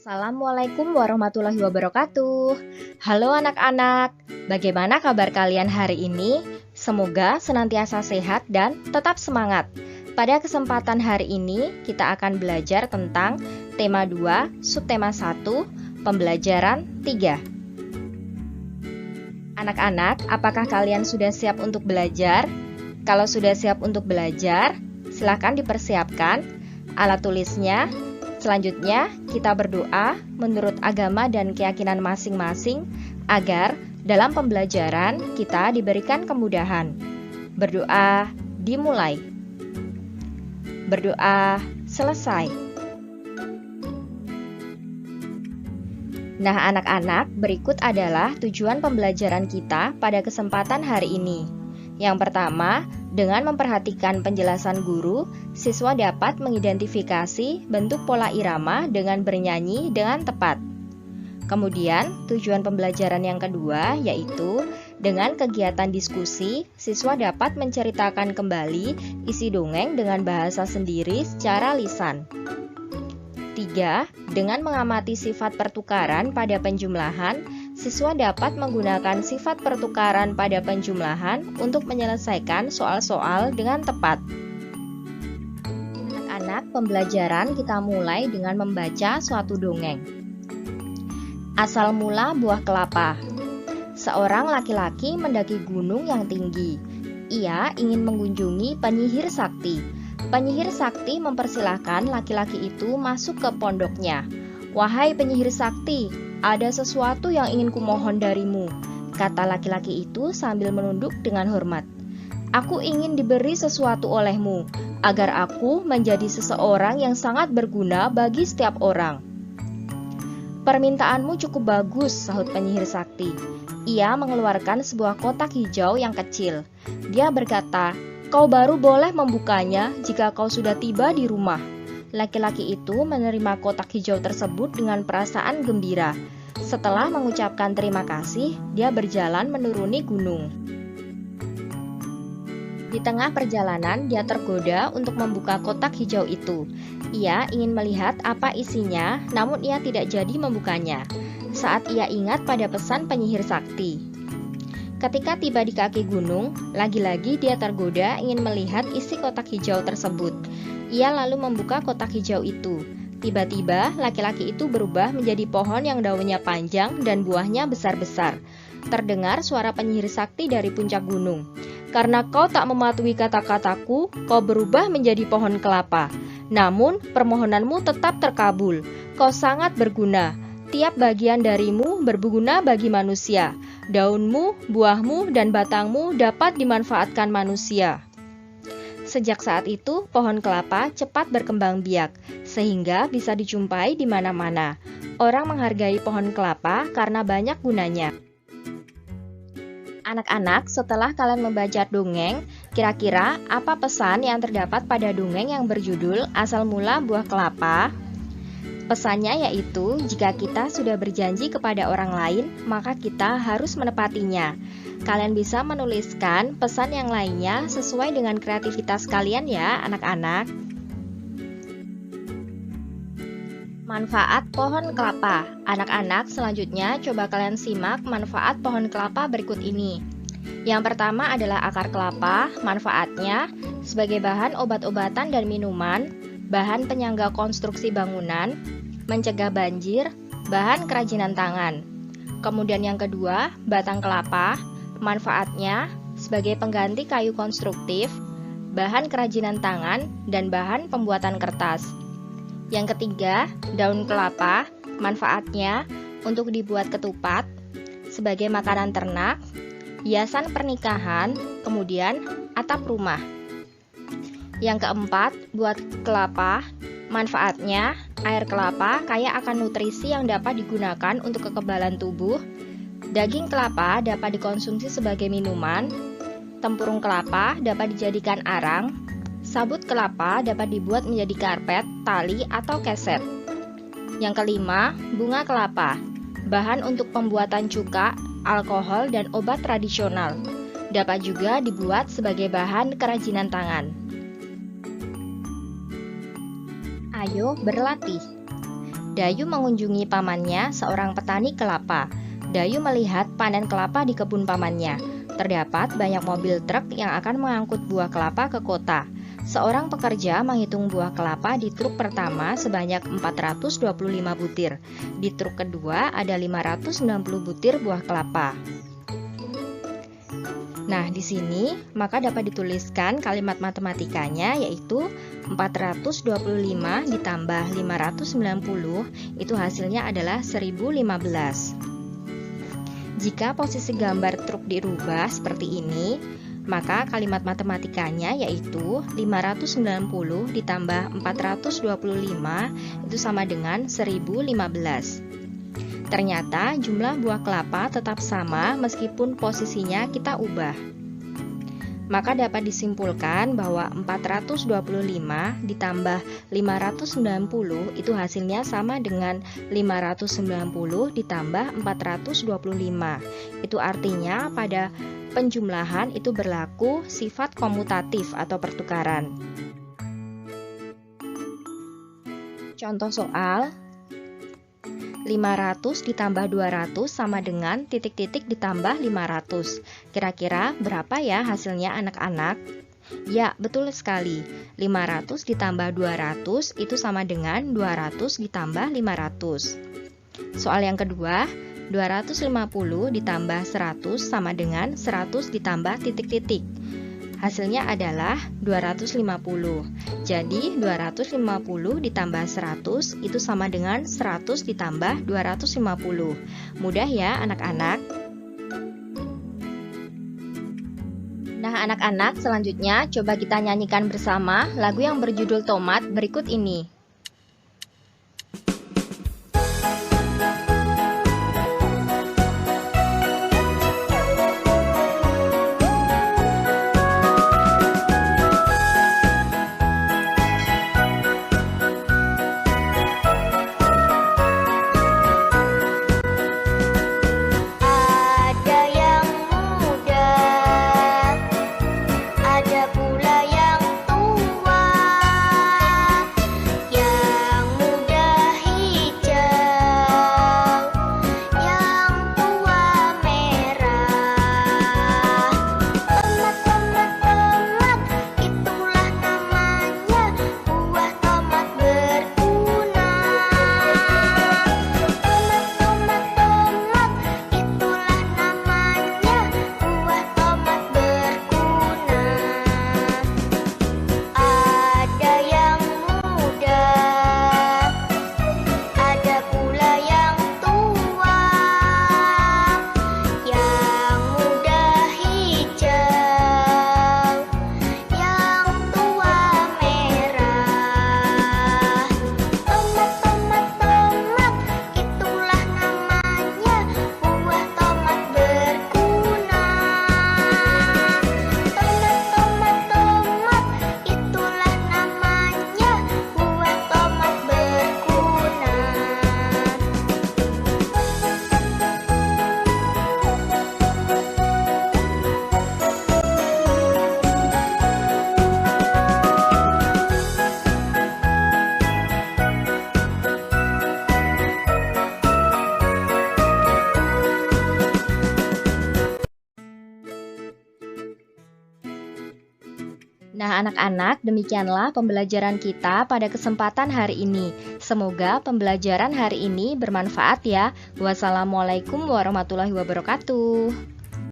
Assalamualaikum warahmatullahi wabarakatuh. Halo anak-anak, bagaimana kabar kalian hari ini? Semoga senantiasa sehat dan tetap semangat. Pada kesempatan hari ini, kita akan belajar tentang tema 2, subtema 1, pembelajaran 3. Anak-anak, apakah kalian sudah siap untuk belajar? Kalau sudah siap untuk belajar, silakan dipersiapkan alat tulisnya. Selanjutnya, kita berdoa menurut agama dan keyakinan masing-masing agar dalam pembelajaran kita diberikan kemudahan. Berdoa dimulai. Berdoa selesai. Nah, anak-anak, berikut adalah tujuan pembelajaran kita pada kesempatan hari ini. Yang pertama, dengan memperhatikan penjelasan guru, siswa dapat mengidentifikasi bentuk pola irama dengan bernyanyi dengan tepat. Kemudian, tujuan pembelajaran yang kedua yaitu dengan kegiatan diskusi, siswa dapat menceritakan kembali isi dongeng dengan bahasa sendiri secara lisan. 3. Dengan mengamati sifat pertukaran pada penjumlahan, siswa dapat menggunakan sifat pertukaran pada penjumlahan untuk menyelesaikan soal-soal dengan tepat. Anak-anak, pembelajaran kita mulai dengan membaca suatu dongeng. Asal mula buah kelapa. Seorang laki-laki mendaki gunung yang tinggi. Ia ingin mengunjungi penyihir sakti. Penyihir sakti mempersilahkan laki-laki itu masuk ke pondoknya. "Wahai penyihir sakti, ada sesuatu yang ingin kumohon darimu," kata laki-laki itu sambil menunduk dengan hormat. "Aku ingin diberi sesuatu olehmu, agar aku menjadi seseorang yang sangat berguna bagi setiap orang." "Permintaanmu cukup bagus," sahut penyihir sakti. Ia mengeluarkan sebuah kotak hijau yang kecil. Dia berkata, "Kau baru boleh membukanya jika kau sudah tiba di rumah." Laki-laki itu menerima kotak hijau tersebut dengan perasaan gembira. Setelah mengucapkan terima kasih, dia berjalan menuruni gunung. Di tengah perjalanan, dia tergoda untuk membuka kotak hijau itu. Ia ingin melihat apa isinya, namun ia tidak jadi membukanya. Saat ia ingat pada pesan penyihir sakti. Ketika tiba di kaki gunung, lagi-lagi dia tergoda ingin melihat isi kotak hijau tersebut. Ia lalu membuka kotak hijau itu. Tiba-tiba, laki-laki itu berubah menjadi pohon yang daunnya panjang dan buahnya besar-besar. Terdengar suara penyihir sakti dari puncak gunung. "Karena kau tak mematuhi kata-kataku, kau berubah menjadi pohon kelapa. Namun, permohonanmu tetap terkabul. Kau sangat berguna. Tiap bagian darimu berguna bagi manusia. Daunmu, buahmu, dan batangmu dapat dimanfaatkan manusia." Sejak saat itu, pohon kelapa cepat berkembang biak, sehingga bisa dijumpai di mana-mana. Orang menghargai pohon kelapa karena banyak gunanya. Anak-anak, setelah kalian membaca dongeng, kira-kira apa pesan yang terdapat pada dongeng yang berjudul Asal Mula Buah Kelapa? Pesannya yaitu, jika kita sudah berjanji kepada orang lain, maka kita harus menepatinya. Kalian bisa menuliskan pesan yang lainnya sesuai dengan kreativitas kalian ya, anak-anak. Manfaat pohon kelapa. Anak-anak, selanjutnya coba kalian simak manfaat pohon kelapa berikut ini. Yang pertama adalah akar kelapa. Manfaatnya sebagai bahan obat-obatan dan minuman, bahan penyangga konstruksi bangunan, mencegah banjir, bahan kerajinan tangan. Kemudian yang kedua, batang kelapa. Manfaatnya sebagai pengganti kayu konstruktif, bahan kerajinan tangan, dan bahan pembuatan kertas. Yang ketiga, daun kelapa. Manfaatnya untuk dibuat ketupat, sebagai makanan ternak, hiasan pernikahan, kemudian atap rumah. Yang keempat, buat kelapa. Manfaatnya, air kelapa kaya akan nutrisi yang dapat digunakan untuk kekebalan tubuh. Daging kelapa dapat dikonsumsi sebagai minuman. Tempurung kelapa dapat dijadikan arang. Sabut kelapa dapat dibuat menjadi karpet, tali, atau keset. Yang kelima, bunga kelapa. Bahan untuk pembuatan cuka, alkohol, dan obat tradisional. Dapat juga dibuat sebagai bahan kerajinan tangan. Ayo berlatih. Dayu mengunjungi pamannya, seorang petani kelapa. Dayu melihat panen kelapa di kebun pamannya. Terdapat banyak mobil truk yang akan mengangkut buah kelapa ke kota. Seorang pekerja menghitung buah kelapa di truk pertama sebanyak 425 butir. Di truk kedua ada 590 butir buah kelapa. Nah, di sini maka dapat dituliskan kalimat matematikanya, yaitu 425 ditambah 590 itu hasilnya adalah 1015. Jika posisi gambar truk dirubah seperti ini, maka kalimat matematikanya yaitu 590 ditambah 425 itu sama dengan 1015. Ternyata jumlah buah kelapa tetap sama meskipun posisinya kita ubah. Maka dapat disimpulkan bahwa 425 ditambah 590 itu hasilnya sama dengan 590 ditambah 425. Itu artinya pada penjumlahan itu berlaku sifat komutatif atau pertukaran. Contoh soal, 500 ditambah 200 sama dengan titik-titik ditambah 500. Kira-kira berapa ya hasilnya anak-anak? Ya, betul sekali. 500 ditambah 200 itu sama dengan 200 ditambah 500. Soal yang kedua, 250 ditambah 100 sama dengan 100 ditambah titik-titik. Hasilnya adalah 250. Jadi 250 ditambah 100 itu sama dengan 100 ditambah 250. Mudah ya anak-anak? Nah anak-anak, selanjutnya coba kita nyanyikan bersama lagu yang berjudul Tomat berikut ini. Nah anak-anak, demikianlah pembelajaran kita pada kesempatan hari ini. Semoga pembelajaran hari ini bermanfaat ya. Wassalamualaikum warahmatullahi wabarakatuh.